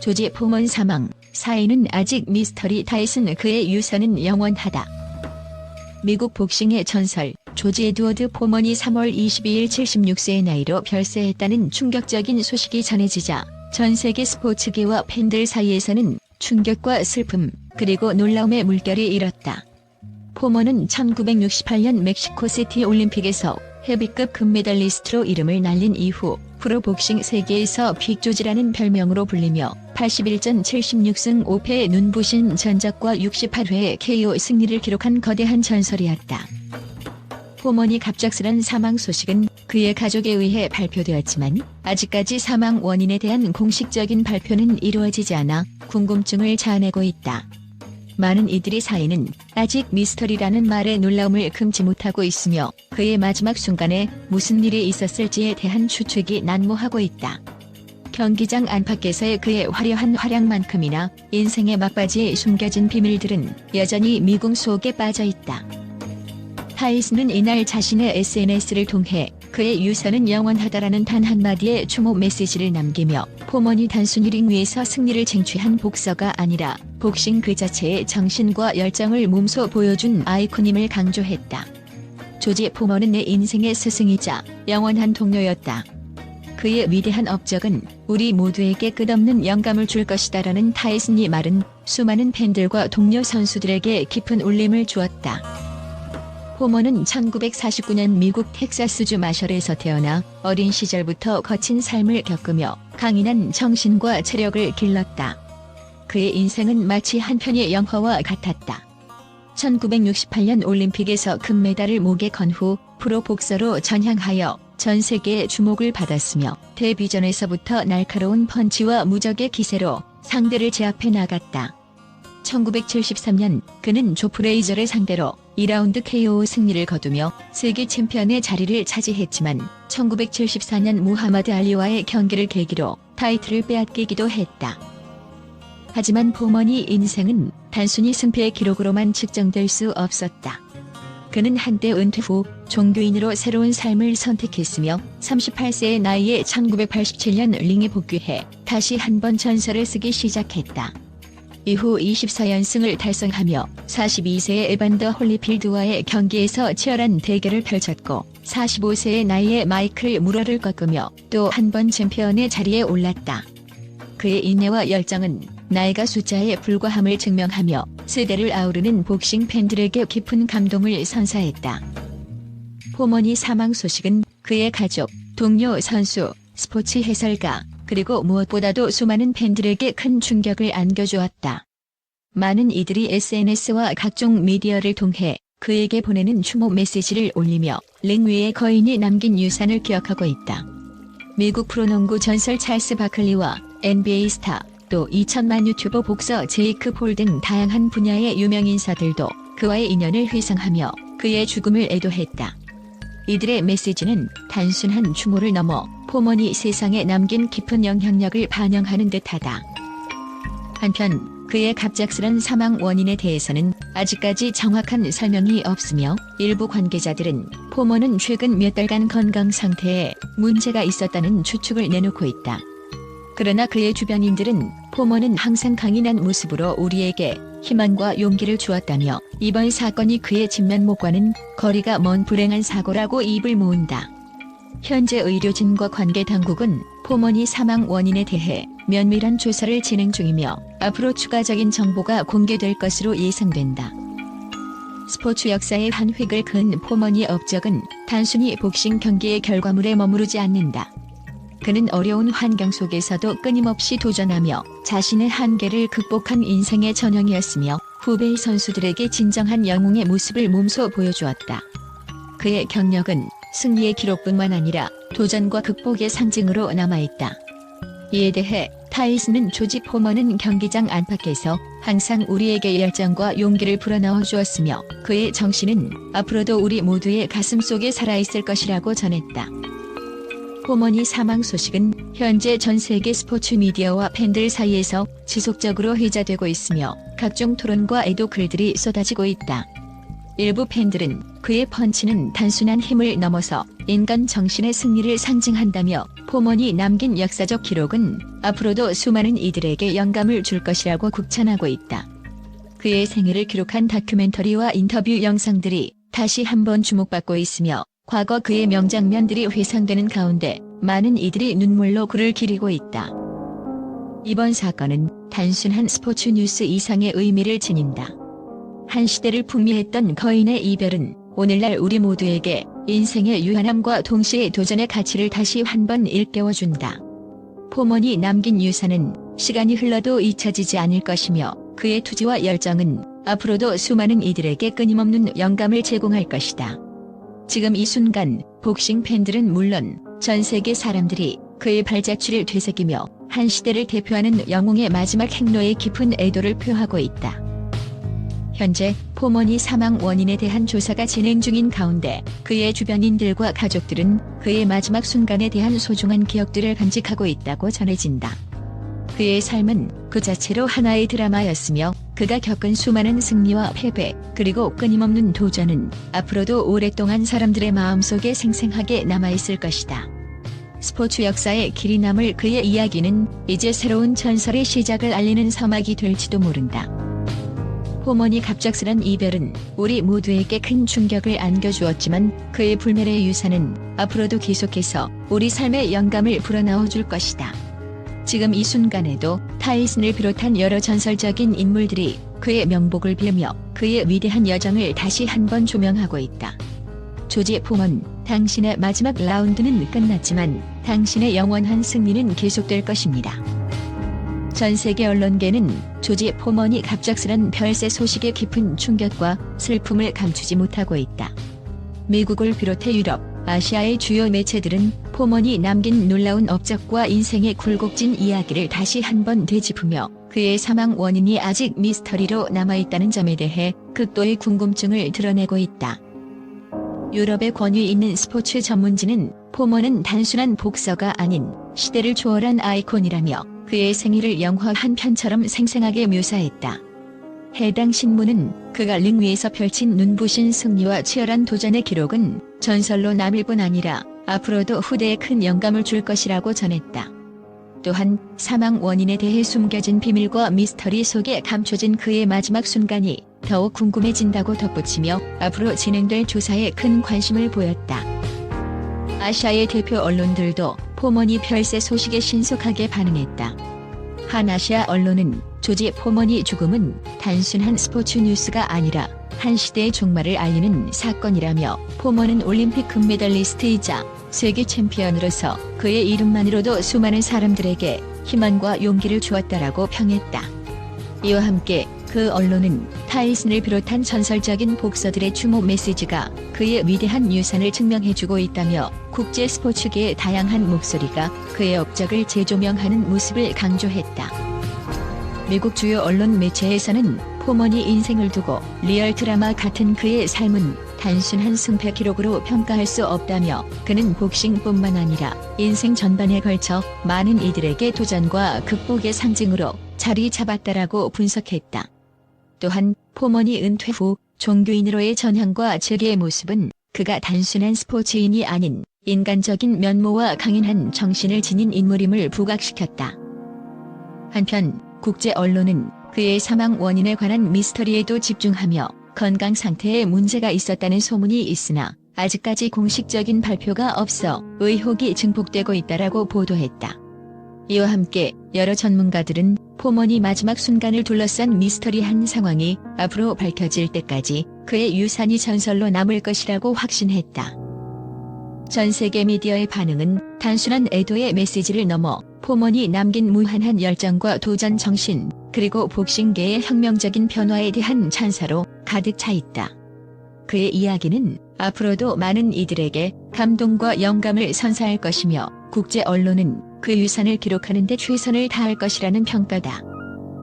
조지 포먼 사망, 사인은 아직 미스터리. 타이슨 그의 유서는 영원하다. 미국 복싱의 전설, 조지 에드워드 포먼이 3월 22일 76세의 나이로 별세했다는 충격적인 소식이 전해지자 전 세계 스포츠계와 팬들 사이에서는 충격과 슬픔, 그리고 놀라움의 물결이 일었다. 포먼은 1968년 멕시코시티 올림픽에서 헤비급 금메달리스트로 이름을 날린 이후 프로복싱 세계에서 빅조지라는 별명으로 불리며 81전 76승 5패의 눈부신 전적과 68회의 KO 승리를 기록한 거대한 전설이었다. 포먼이 갑작스런 사망 소식은 그의 가족에 의해 발표되었지만 아직까지 사망 원인에 대한 공식적인 발표는 이루어지지 않아 궁금증을 자아내고 있다. 많은 이들이 사인은 아직 미스터리라는 말에 놀라움을 금치 못하고 있으며 그의 마지막 순간에 무슨 일이 있었을지에 대한 추측이 난무하고 있다. 경기장 안팎에서의 그의 화려한 활약만큼이나 인생의 막바지에 숨겨진 비밀들은 여전히 미궁 속에 빠져 있다. 타이슨은 이날 자신의 SNS를 통해 그의 유서는 영원하다라는 단 한마디의 추모 메시지를 남기며 포먼이 단순히 링 위에서 승리를 쟁취한 복서가 아니라 복싱 그 자체의 정신과 열정을 몸소 보여준 아이콘임을 강조했다. 조지 포먼은 내 인생의 스승이자 영원한 동료였다. 그의 위대한 업적은 우리 모두에게 끝없는 영감을 줄 것이다라는 타이슨의 말은 수많은 팬들과 동료 선수들에게 깊은 울림을 주었다. 포먼은 1949년 미국 텍사스주 마셜에서 태어나 어린 시절부터 거친 삶을 겪으며 강인한 정신과 체력을 길렀다. 그의 인생은 마치 한 편의 영화와 같았다. 1968년 올림픽에서 금메달을 목에 건 후 프로복서로 전향하여 전 세계의 주목을 받았으며 데뷔전에서부터 날카로운 펀치와 무적의 기세로 상대를 제압해 나갔다. 1973년 그는 조 프레이저를 상대로 2라운드 KO 승리를 거두며 세계 챔피언의 자리를 차지했지만 1974년 무하마드 알리와의 경기를 계기로 타이틀을 빼앗기기도 했다. 하지만 포먼의 인생은 단순히 승패의 기록으로만 측정될 수 없었다. 그는 한때 은퇴 후 종교인으로 새로운 삶을 선택했으며 38세의 나이에 1987년 링에 복귀해 다시 한번 전설을 쓰기 시작했다. 이후 24연승을 달성하며 42세의 에반더 홀리필드와의 경기에서 치열한 대결을 펼쳤고 45세의 나이에 마이클 무러를 꺾으며 또 한 번 챔피언의 자리에 올랐다. 그의 인내와 열정은 나이가 숫자에 불과함을 증명하며 세대를 아우르는 복싱 팬들에게 깊은 감동을 선사했다. 포먼이 사망 소식은 그의 가족, 동료 선수, 스포츠 해설가, 그리고 무엇보다도 수많은 팬들에게 큰 충격을 안겨주었다. 많은 이들이 SNS와 각종 미디어를 통해 그에게 보내는 추모 메시지를 올리며 링 위에 거인이 남긴 유산을 기억하고 있다. 미국 프로농구 전설 찰스 바클리와 NBA 스타, 또 2천만 유튜버 복서 제이크 폴 등 다양한 분야의 유명 인사들도 그와의 인연을 회상하며 그의 죽음을 애도했다. 이들의 메시지는 단순한 추모를 넘어 포먼이 세상에 남긴 깊은 영향력을 반영하는 듯하다. 한편 그의 갑작스런 사망 원인에 대해서는 아직까지 정확한 설명이 없으며 일부 관계자들은 포먼은 최근 몇 달간 건강 상태에 문제가 있었다는 추측을 내놓고 있다. 그러나 그의 주변인들은 포먼은 항상 강인한 모습으로 우리에게 희망과 용기를 주었다며 이번 사건이 그의 진면목과는 거리가 먼 불행한 사고라고 입을 모은다. 현재 의료진과 관계 당국은 포먼이 사망 원인에 대해 면밀한 조사를 진행 중이며 앞으로 추가적인 정보가 공개될 것으로 예상된다. 스포츠 역사의 한 획을 그은 포먼의 업적은 단순히 복싱 경기의 결과물에 머무르지 않는다. 그는 어려운 환경 속에서도 끊임없이 도전하며 자신의 한계를 극복한 인생의 전형이었으며 후배 선수들에게 진정한 영웅의 모습을 몸소 보여주었다. 그의 경력은 승리의 기록뿐만 아니라 도전과 극복의 상징으로 남아있다. 이에 대해 타이슨은 조지 포먼은 경기장 안팎에서 항상 우리에게 열정과 용기를 불어넣어 주었으며 그의 정신은 앞으로도 우리 모두의 가슴속에 살아있을 것이라고 전했다. 포먼이 사망 소식은 현재 전 세계 스포츠 미디어와 팬들 사이에서 지속적으로 회자되고 있으며 각종 토론과 애도 글들이 쏟아지고 있다. 일부 팬들은 그의 펀치는 단순한 힘을 넘어서 인간 정신의 승리를 상징한다며 포먼이 남긴 역사적 기록은 앞으로도 수많은 이들에게 영감을 줄 것이라고 극찬하고 있다. 그의 생애를 기록한 다큐멘터리와 인터뷰 영상들이 다시 한번 주목받고 있으며 과거 그의 명장면들이 회상되는 가운데 많은 이들이 눈물로 그를 기리고 있다. 이번 사건은 단순한 스포츠 뉴스 이상의 의미를 지닌다. 한 시대를 풍미했던 거인의 이별은 오늘날 우리 모두에게 인생의 유한함과 동시에 도전의 가치를 다시 한번 일깨워준다. 포먼이 남긴 유산은 시간이 흘러도 잊혀지지 않을 것이며 그의 투지와 열정은 앞으로도 수많은 이들에게 끊임없는 영감을 제공할 것이다. 지금 이 순간 복싱 팬들은 물론 전 세계 사람들이 그의 발자취를 되새기며 한 시대를 대표하는 영웅의 마지막 행로에 깊은 애도를 표하고 있다. 현재 포먼이 사망 원인에 대한 조사가 진행 중인 가운데 그의 주변인들과 가족들은 그의 마지막 순간에 대한 소중한 기억들을 간직하고 있다고 전해진다. 그의 삶은 그 자체로 하나의 드라마였으며 그가 겪은 수많은 승리와 패배 그리고 끊임없는 도전은 앞으로도 오랫동안 사람들의 마음속에 생생하게 남아있을 것이다. 스포츠 역사에 길이 남을 그의 이야기는 이제 새로운 전설의 시작을 알리는 서막이 될지도 모른다. 포먼이 갑작스런 이별은 우리 모두에게 큰 충격을 안겨주었지만 그의 불멸의 유산은 앞으로도 계속해서 우리 삶의 영감을 불어넣어 줄 것이다. 지금 이 순간에도 타이슨을 비롯한 여러 전설적인 인물들이 그의 명복을 빌며 그의 위대한 여정을 다시 한번 조명하고 있다. 조지 포먼, 당신의 마지막 라운드는 끝났지만 당신의 영원한 승리는 계속될 것입니다. 전 세계 언론계는 조지 포먼이 갑작스런 별세 소식에 깊은 충격과 슬픔을 감추지 못하고 있다. 미국을 비롯해 유럽, 아시아의 주요 매체들은 포먼이 남긴 놀라운 업적과 인생의 굴곡진 이야기를 다시 한번 되짚으며 그의 사망 원인이 아직 미스터리로 남아있다는 점에 대해 극도의 궁금증을 드러내고 있다. 유럽의 권위 있는 스포츠 전문지는 포먼은 단순한 복서가 아닌 시대를 초월한 아이콘이라며 그의 생일을 영화 한 편처럼 생생하게 묘사했다. 해당 신문은 그가 링 위에서 펼친 눈부신 승리와 치열한 도전의 기록은 전설로 남을 뿐 아니라 앞으로도 후대에 큰 영감을 줄 것이라고 전했다. 또한 사망 원인에 대해 숨겨진 비밀과 미스터리 속에 감춰진 그의 마지막 순간이 더욱 궁금해진다고 덧붙이며 앞으로 진행될 조사에 큰 관심을 보였다. 아시아의 대표 언론들도 포먼이 별세 소식에 신속하게 반응했다. 한 아시아 언론은 조지 포먼이 죽음은 단순한 스포츠 뉴스가 아니라 한 시대의 종말을 알리는 사건이라며 포먼은 올림픽 금메달리스트이자 세계 챔피언으로서 그의 이름만으로도 수많은 사람들에게 희망과 용기를 주었다라고 평했다. 이와 함께 그 언론은 타이슨을 비롯한 전설적인 복서들의 추모 메시지가 그의 위대한 유산을 증명해주고 있다며 국제 스포츠계의 다양한 목소리가 그의 업적을 재조명하는 모습을 강조했다. 미국 주요 언론 매체에서는 포먼이 인생을 두고 리얼 드라마 같은 그의 삶은 단순한 승패 기록으로 평가할 수 없다며 그는 복싱뿐만 아니라 인생 전반에 걸쳐 많은 이들에게 도전과 극복의 상징으로 자리 잡았다라고 분석했다. 또한 포먼이 은퇴 후 종교인으로의 전향과 재계의 모습은 그가 단순한 스포츠인이 아닌 인간적인 면모와 강인한 정신을 지닌 인물임을 부각시켰다. 한편 국제 언론은 그의 사망 원인에 관한 미스터리에도 집중하며 건강 상태에 문제가 있었다는 소문이 있으나 아직까지 공식적인 발표가 없어 의혹이 증폭되고 있다라고 보도했다. 이와 함께 여러 전문가들은 포먼이 마지막 순간을 둘러싼 미스터리한 상황이 앞으로 밝혀질 때까지 그의 유산이 전설로 남을 것이라고 확신했다. 전 세계 미디어의 반응은 단순한 애도의 메시지를 넘어 포먼이 남긴 무한한 열정과 도전 정신, 그리고 복싱계의 혁명적인 변화에 대한 찬사로 가득 차 있다. 그의 이야기는 앞으로도 많은 이들에게 감동과 영감을 선사할 것이며 국제 언론은 그 유산을 기록하는 데 최선을 다할 것이라는 평가다.